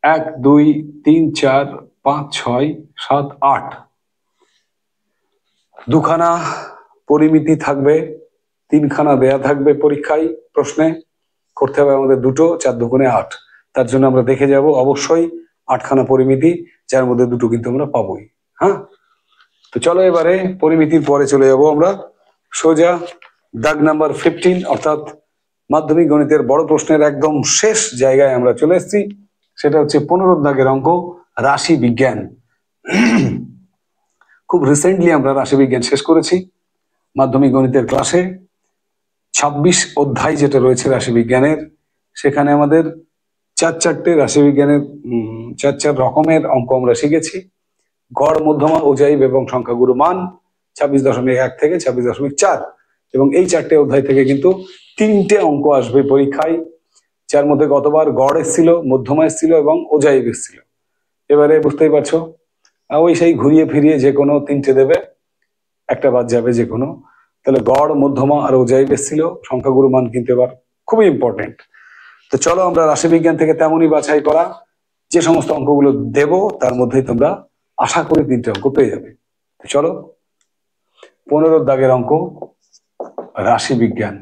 A: 1 2 3 4 5 6 7 8, দুখানা পরিমিতি থাকবে, 3খানা দেয়া থাকবে পরীক্ষায় প্রশ্নে, করতে হবে আমাদের দুটো, 4 দুগুণে 8। তার জন্য আমরা দেখে যাব অবশ্যই 8খানা পরিমিতি, যার মধ্যে দুটো কিন্তু আমরা পাবোই। হ্যাঁ, তো চলো এবারে পরিমিতির পরে চলে যাব আমরা সোজা দাগ নাম্বার 15, অর্থাৎ মাধ্যমিক গণিতের বড় প্রশ্নের একদম শেষ জায়গায় আমরা চলে এসেছি। সেটা হচ্ছে 15 দাগের অঙ্ক, রাশি বিজ্ঞান। খুব রিসেন্টলি আমরা রাশি বিজ্ঞান শেষ করেছি মাধ্যমিক গণিতের ক্লাসে। 26 অধ্যায় যেটা রয়েছে রাশি বিজ্ঞানের, সেখানে আমাদের 4 রাশি বিজ্ঞানের 4 রকমের অঙ্ক আমরা শিখেছি। গড়, মধ্যমা, অজাইব এবং সংখ্যাগুরু মান, 26.1 থেকে 26.4, এবং এই 4টে অধ্যায় থেকে কিন্তু 3টে অঙ্ক আসবে পরীক্ষায়, যার মধ্যে গতবার গড় এসেছিল, মধ্যমা এসেছিল এবং অজাইব এসেছিল। এবারে বুঝতেই পারছো, ওই সেই ঘুরিয়ে ফিরিয়ে যে কোনো 3টে দেবে, একটা বাদ যাবে যে কোনো। তাহলে গড়, মধ্যমা আর অজাইব এসেছিল, সংখ্যাগুরু মান কিন্তু এবার খুবই ইম্পর্টেন্ট। তো চলো আমরা রাশিবিজ্ঞান থেকে তেমনই বাছাই করা যে সমস্ত অঙ্কগুলো দেব তার মধ্যেই তোমরা আশা করি 3টে অঙ্ক পেয়ে যাবে। তো চলো 15 দাগের অঙ্ক, রাশি বিজ্ঞান।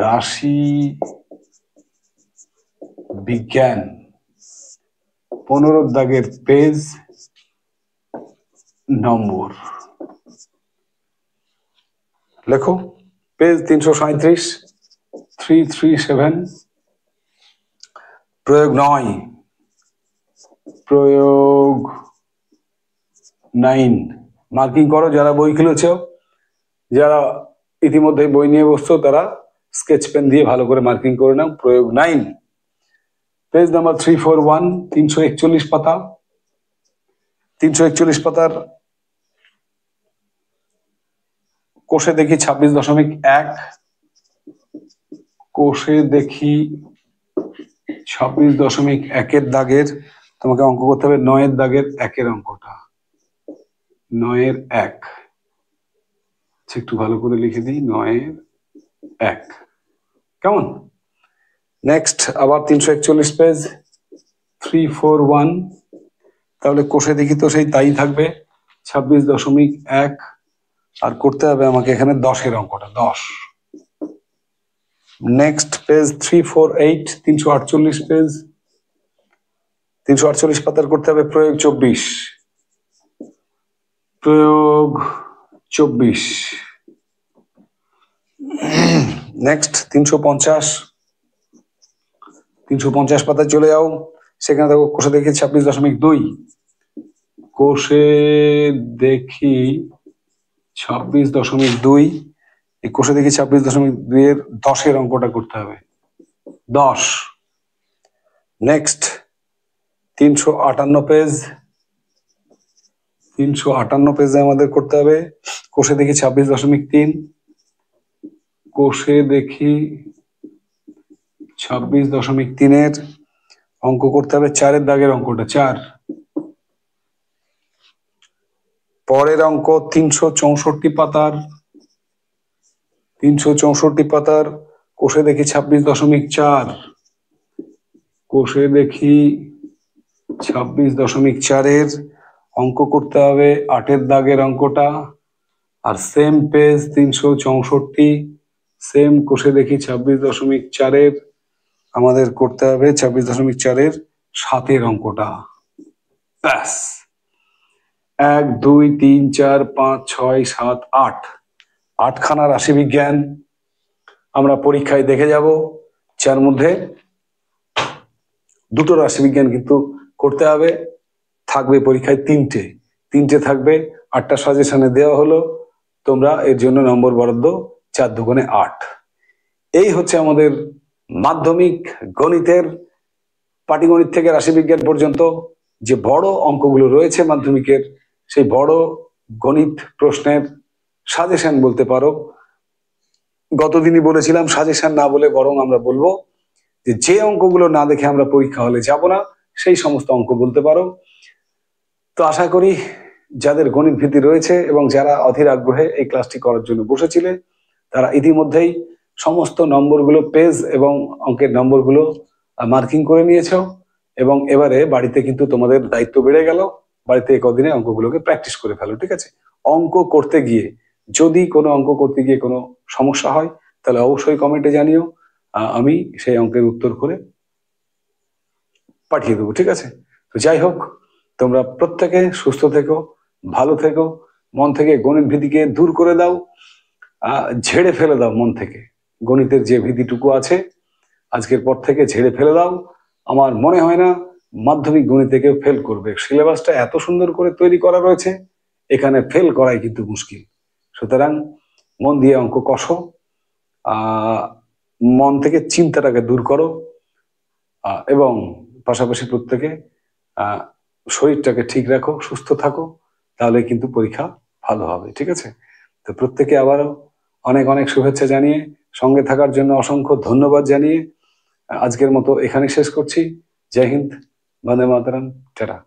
A: রাশি বিজ্ঞান 15 দাগের পেজ নম্বর লেখো, পেজ 337, 337। প্রয়োগ 9, প্রয়োগ 9 মার্কিং করো। যারা বই খুলেছ, যারা ইতিমধ্যে বই নিয়ে বসছো, তারা স্কেচ পেন দিয়ে ভালো করে মার্কিং করে নাও। প্রয়োগ 9, পেজ নাম্বার 341, 341 পাতা। 341 পাতার কোষে দেখি 26.1, কোষে দেখি 26.1 দাগের তোমাকে অঙ্ক করতে হবে 9 দাগের 1 অঙ্কটা। 9 1 একটু ভালো করে লিখে দিই, 9 1 কেমন। নেক্সট আবার 341 পেজ 341, তাহলে কোষে দেখি তো সেই তাই থাকবে 26.1, আর করতে হবে আমাকে এখানে 10 অঙ্কটা, 10। নেক্সট পেজ 348, 348 পেজ, 348 পাতার করতে হবে প্রয়োগ 24, প্রয়োগ 24। নেক্সট 350 পাতায় চলে যাও, সেখানে দেখো কোষে দেখি 26.2, কোষে দেখি 26.2, এই কোষে দেখি 26.2 এর 10 অঙ্কটা করতে হবে, 10। নেক্সট 358 পেজ, 358 পেজে আমাদের করতে হবে কোষে দেখি 26.3, কোষে দেখি 26.3 এর অঙ্ক করতে হবে 4 দাগের অঙ্কটা, 4। পরের অঙ্ক 364 পাতার, 364 পাতার কোষে দেখি 26.4, কোষে দেখি 26.4 এর অঙ্ক করতে হবে 8 দাগের অঙ্কটা। আর সেম পেজ 364, সেম কোষে দেখি 26.4 এর আমাদের করতে হবে 26.4 এর 7 অঙ্কটা। ব্যাস, 1 2 3 4 5 6 7 8, 8খানা রাশি বিজ্ঞান আমরা পরীক্ষায় দেখে যাব, যার মধ্যে 2টো রাশি বিজ্ঞান কিন্তু করতে হবে। থাকবে পরীক্ষায় 3টে থাকবে। 8টা সাজেশনে দেওয়া হলো, তোমরা এর জন্য নম্বর বরাদ্দ 4 দুগুণে 8। এই হচ্ছে আমাদের মাধ্যমিক গণিতের, পাটিগণিত থেকে রাশিবিজ্ঞান পর্যন্ত যে বড় অঙ্কগুলো রয়েছে মাধ্যমিকের, সেই বড় গণিত প্রশ্নের সাজেশন বলতে পারো। গতদিনই বলেছিলাম সাজেশন না বলে বরং আমরা বলবো যে অঙ্কগুলো না দেখে আমরা পরীক্ষা হলে যাব না, সেই সমস্ত অঙ্ক বলতে পারো। তো আশা করি যাদের গণিত ভীতি রয়েছে এবং যারা অধীর আগ্রহে এই ক্লাসটি করার জন্য বসেছিলে, তারা ইতিমধ্যেই সমস্ত নম্বরগুলো, পেজ এবং অঙ্কের নম্বরগুলো মার্কিং করে নিয়েছ, এবং এবারে বাড়িতে কিন্তু তোমাদের দায়িত্ব বেড়ে গেল। বাড়িতে কদিনে অঙ্কগুলোকে প্র্যাকটিস করে ফেলো, ঠিক আছে। অঙ্ক করতে গিয়ে যদি কোনো অঙ্ক করতে গিয়ে কোনো সমস্যা হয় তাহলে অবশ্যই কমেন্টে জানিও, আমি সেই অঙ্কের উত্তর করে পাঠিয়ে দেবো, ঠিক আছে। তো যাই হোক, তোমরা প্রত্যেকে সুস্থ থেকো, ভালো থেকো, মন থেকে গণিত ভীতিকে দূর করে দাও, ঝেড়ে ফেলে দাও মন থেকে গণিতের যে ভীতিটুকু আছে, আজকের পর থেকে ঝেড়ে ফেলে দাও। আমার মনে হয় না মাধ্যমিক গণিতে কেউ ফেল করবে। সিলেবাসটা এত সুন্দর করে তৈরি করা রয়েছে, এখানে ফেল করাই কিন্তু মুশকিল। সুতরাং মন দিয়ে অঙ্ক কষো, মন থেকে চিন্তাটাকে দূর করো, এবং পাশাপাশি প্রত্যেকে শরীরটাকে ঠিক রাখো, সুস্থ থাকো, তাহলে কিন্তু পরীক্ষা ভালো হবে, ঠিক আছে। তো প্রত্যেকে আবারও অনেক অনেক শুভেচ্ছা জানিয়ে, সঙ্গে থাকার জন্য অসংখ্য ধন্যবাদ জানিয়ে আজকের মতো এখানে শেষ করছি। জয় হিন্দ, বন্দে মাতরম, টাটা।